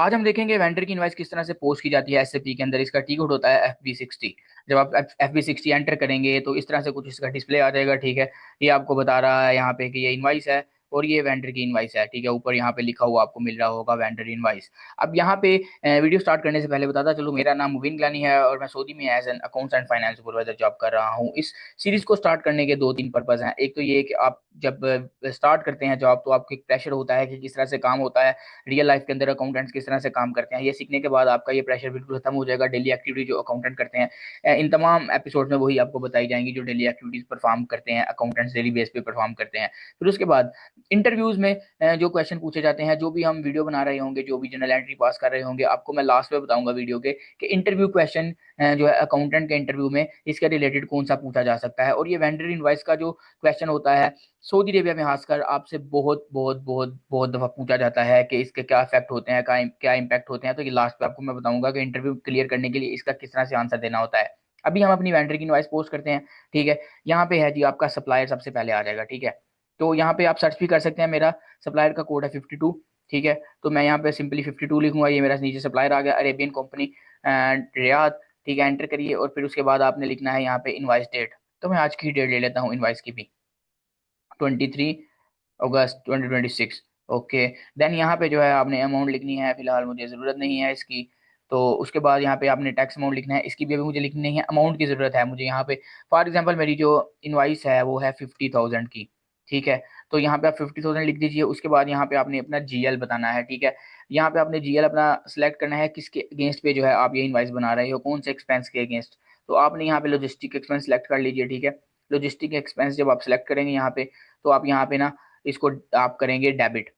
आज हम देखेंगे वेंडर की इनवाइस किस तरह से पोस्ट की जाती है एसएपी के अंदर। इसका टी कोड होता है FB60। जब आप FB60 एंटर करेंगे तो इस तरह से कुछ इसका डिस्प्ले आ जाएगा। ठीक है, ये आपको बता रहा है यहाँ पे कि ये इनवाइस है और ये वेंडर की इनवाइस है। ठीक है, ऊपर यहाँ पे लिखा हुआ आपको मिल रहा होगा वेंडर इनवाइस। अब यहाँ पे वीडियो स्टार्ट करने से पहले बताता चलो, मेरा नाम मुबीन गिलानी है और मैं सऊदी में as an accounts and finance supervisor job कर रहा हूँ। इस सीरीज को स्टार्ट करने के दो तीन पर्पज हैं। एक तो ये कि आप जब स्टार्ट करते हैं जॉब तो आपको एक प्रेशर होता है कि किस तरह से काम होता है, रियल लाइफ के अंदर अकाउंटेंट्स किस तरह से काम करते हैं। ये सीखने के बाद आपका ये प्रेशर बिल्कुल खत्म हो जाएगा। डेली एक्टिविटी जो अकाउंटेंट करते हैं, इन तमाम एपिसोड में वही आपको बताई जाएंगी जो डेली एक्टिविटीज परफॉर्म करते हैं अकाउंटेंट्स, डेली बेस पे परफॉर्म करते हैं। फिर उसके बाद इंटरव्यूज में जो क्वेश्चन पूछे जाते हैं, जो भी हम वीडियो बना रहे होंगे, जो भी जनरल एंट्री पास कर रहे होंगे, आपको मैं लास्ट में बताऊंगा वीडियो के कि इंटरव्यू क्वेश्चन जो है अकाउंटेंट के इंटरव्यू में इसके रिलेटेड कौन सा पूछा जा सकता है। और ये वेंडर इनवाइस का जो क्वेश्चन होता है, सऊदी अरेबिया में खासकर आपसे बहुत बहुत बहुत बहुत दफा पूछा जाता है कि इसके क्या इफेक्ट होते हैं, क्या इम्पैक्ट होते हैं। तो ये लास्ट पे आपको मैं बताऊंगा कि इंटरव्यू क्लियर करने के लिए इसका किस तरह से आंसर देना होता है। अभी हम अपनी वेंडर की इनवॉइस पोस्ट करते हैं। ठीक है, यहाँ पे है जी आपका सप्लायर सबसे पहले आ जाएगा। ठीक है, तो यहाँ पे आप सर्च भी कर सकते हैं। मेरा सप्लायर का कोड है 52। ठीक है, तो मैं यहाँ पे सिंपली 52 लिखूंगा। ये मेरा नीचे सप्लायर आ गया, अरेबियन कंपनी एंड रियाद। ठीक है, एंटर करिए और फिर उसके बाद आपने लिखना है यहाँ पे इनवाइस डेट। तो मैं आज की डेट ले लेता हूँ इनवाइस की भी, 23 अगस्त 2026। ओके, देन यहाँ पे जो है आपने अमाउंट लिखनी है। फिलहाल मुझे ज़रूरत नहीं है इसकी। तो उसके बाद यहाँ पे आपने टैक्स अमाउंट लिखना है। इसकी भी अभी मुझे लिखनी नहीं है, अमाउंट की ज़रूरत है मुझे यहाँ पे। फॉर एग्जांपल मेरी जो इनवाइस है वो है 50,000 की। ठीक है, तो यहाँ पे आप 50,000 लिख दीजिए। उसके बाद यहाँ पे आपने अपना GL बताना है। ठीक है, यहाँ पे आपने GL अपना सेलेक्ट करना है, किसके अगेंस्ट पे जो है आप ये इनवाइस बना रहे हो, कौन से एक्सपेंस के अगेंस्ट। तो आपने यहाँ पे लॉजिस्टिक एक्सपेंस सेलेक्ट कर लीजिए। ठीक है, लॉजिस्टिक एक्सपेंस जब आप सेलेक्ट करेंगे यहाँ पे, तो आप यहाँ पे ना इसको आप करेंगे डेबिट।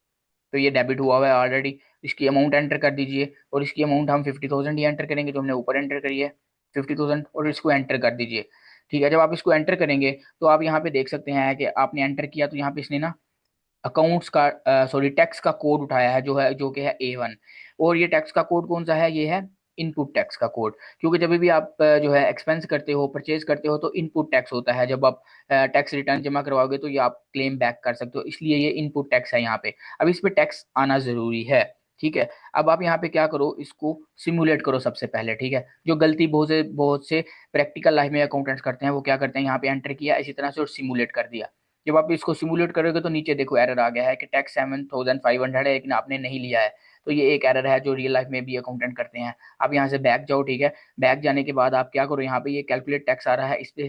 तो ये डेबिट हुआ हुआ है ऑलरेडी। इसकी अमाउंट एंटर कर दीजिए और इसकी अमाउंट हम 50,000 ही एंटर करेंगे जो हमने ऊपर एंटर करी है, 50,000, और इसको एंटर कर दीजिए। ठीक है, जब आप इसको एंटर करेंगे तो आप यहाँ पे देख सकते हैं कि आपने एंटर किया तो यहाँ पे इसने ना अकाउंट्स का सॉरी टैक्स का कोड उठाया है, जो कि है A1। और ये टैक्स का कोड कौन सा है, ये है इनपुट टैक्स का कोड। क्योंकि जब भी आप जो है एक्सपेंस करते हो, परचेज करते हो, तो इनपुट टैक्स होता है। जब आप टैक्स रिटर्न जमा करवाओगे तो ये आप क्लेम बैक कर सकते हो, इसलिए ये इनपुट टैक्स है यहाँ पे। अब इस पे टैक्स आना जरूरी है। ठीक है, अब आप यहाँ पे क्या करो, इसको सिमुलेट करो सबसे पहले। ठीक है, जो गलती बहुत से प्रैक्टिकल लाइफ में अकाउंटेंट्स करते हैं वो क्या करते हैं, यहाँ पे एंटर किया इसी तरह से और सिमुलेट कर दिया। जब आप इसको सिमुलेट करोगे तो नीचे देखो एरर आ गया है कि टैक्स 7,500 है लेकिन आपने नहीं लिया है। तो ये एक एरर है जो रियल लाइफ में भी अकाउंटेंट करते हैं। आप यहाँ से बैक जाओ। ठीक है, बैक जाने के बाद आप क्या करो, यहाँ पे ये कैलकुलेट टैक्स आ रहा है, इस पे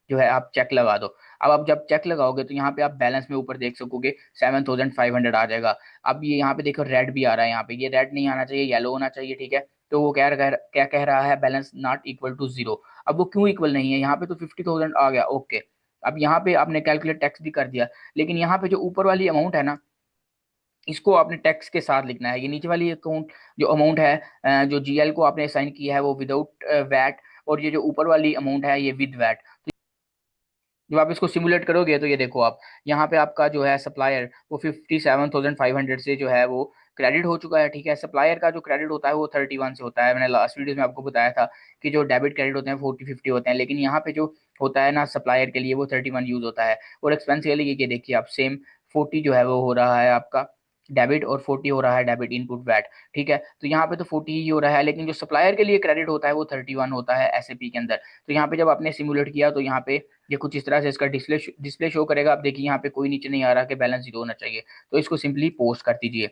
जो है आप चेक लगा दो। अब आप जब चेक लगाओगे तो यहाँ पे आप बैलेंस में ऊपर देख सकोगे 7,500 आ जाएगा। अब ये यहाँ पे देखो रेड भी आ रहा है, यहाँ पे ये रेड नहीं आना चाहिए, येलो होना चाहिए। ठीक है, तो वो क्या कह रहा है, balance not equal to zero. अब वो क्यों इक्वल नहीं है, यहाँ पे तो 50,000 आ गया। ओके, अब यहाँ पे आपने कैलकुलेट टैक्स भी कर दिया, लेकिन यहाँ पे जो ऊपर वाली अमाउंट है ना, इसको आपने टैक्स के साथ लिखना है। ये नीचे वाली अकाउंट जो अमाउंट है, जो GL को आपने असाइन किया है वो विदाउट वैट, और ये जो ऊपर वाली अमाउंट है ये विद वैट। जब आप इसको सिमुलेट करोगे तो ये देखो आप, यहाँ पे आपका जो है सप्लायर वो 57,500 से जो है वो क्रेडिट हो चुका है। ठीक है, सप्लायर का जो क्रेडिट होता है वो 31 से होता है। मैंने लास्ट वीडियो में आपको बताया था कि जो डेबिट क्रेडिट होते हैं 40-50 होते हैं, लेकिन यहाँ पे जो होता है ना सप्लायर के लिए वो 31 यूज होता है। और एक्सपेंस के लिए ये देखिए आप, सेम 40 जो है वो हो रहा है आपका डेबिट और 40 हो रहा है डेबिट इनपुट वैट। ठीक है, तो यहाँ पे तो 40 ही हो रहा है, लेकिन जो सप्लायर के लिए क्रेडिट होता है वो 31 होता है एसएपी के अंदर। तो यहाँ पे जब आपने सिमुलेट किया तो यहाँ पे ये कुछ इस तरह से इसका डिस्प्ले शो करेगा। आप देखिए यहाँ पे कोई नीचे नहीं आ रहा कि बैलेंस जीरो होना चाहिए। तो इसको सिंपली पोस्ट कर दीजिए।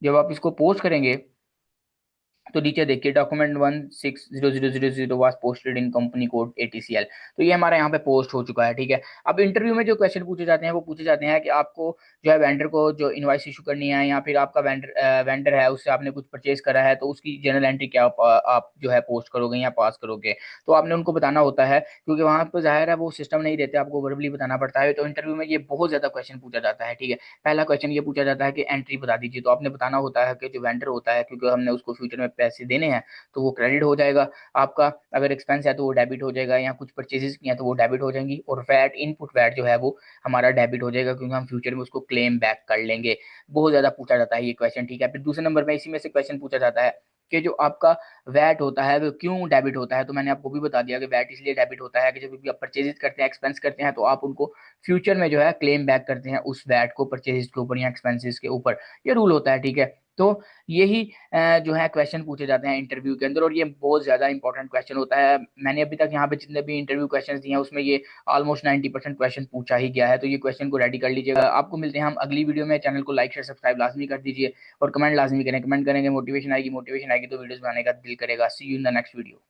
जब आप इसको पोस्ट करेंगे तो नीचे देखिए document 160000 was posted in company code ATCL। तो ये हमारा यहाँ पे पोस्ट हो चुका है। ठीक है, अब इंटरव्यू में जो क्वेश्चन पूछे जाते हैं वो पूछे जाते हैं कि आपको जो है वेंडर को जो इनवाइस इशू करनी है, या फिर आपका वेंडर है उससे आपने कुछ परचेज करा है तो उसकी जनरल एंट्री क्या आप जो है पोस्ट करोगे या पास करोगे। तो आपने उनको बताना होता है, क्योंकि वहां पर जाहिर है वो सिस्टम नहीं देते, आपको वर्बली बताना पड़ता है। तो इंटरव्यू में ये बहुत ज्यादा क्वेश्चन पूछा जाता है। ठीक है, पहला क्वेश्चन ये पूछा जाता है कि एंट्री बता दीजिए। तो आपने बताना होता है कि जो वेंडर होता है, क्योंकि हमने उसको फ्यूचर में पैसे देने हैं, तो वो क्रेडिट हो जाएगा आपका। अगर एक्सपेंस है तो वो डेबिट हो जाएगा, या कुछ परचेजेस किए हैं तो वो डेबिट हो जाएंगी। और वैट इनपुट वैट जो है वो हमारा डेबिट हो जाएगा, क्योंकि हम फ्यूचर में उसको क्लेम बैक कर लेंगे। बहुत ज्यादा पूछा जाता है ये क्वेश्चन। ठीक है, फिर दूसरे नंबर में इसी में से क्वेश्चन पूछा जाता है कि जो आपका वैट होता है वो क्यों डेबिट होता है। तो मैंने आपको भी बता दिया कि वैट इसलिए डेबिट होता है कि जब भी आप परचेजेस करते हैं, एक्सपेंस करते हैं, तो आप उनको फ्यूचर में जो है क्लेम बैक करते हैं उस वैट को परचेजेस के ऊपर या एक्सपेंसेस के ऊपर। ये रूल होता है। ठीक है, तो यही जो है क्वेश्चन पूछे जाते हैं इंटरव्यू के अंदर, और ये बहुत ज्यादा इंपॉर्टेंट क्वेश्चन होता है। मैंने अभी तक यहाँ पे जितने भी इंटरव्यू क्वेश्चन दिए हैं उसमें ये ऑलमोस्ट 90% क्वेश्चन पूछा ही गया है, तो ये क्वेश्चन को रेडी कर लीजिएगा। आपको मिलते हैं हम अगली वीडियो में। चैनल को लाइक शेयर सब्सक्राइब लाजमी कर दीजिए और कमेंट लाजमी करें। कमेंट करेंगे मोटिवेशन आएगी, मोटिवेशन आएगी तो वीडियोस बनाने का दिल करेगा। See you in the next video.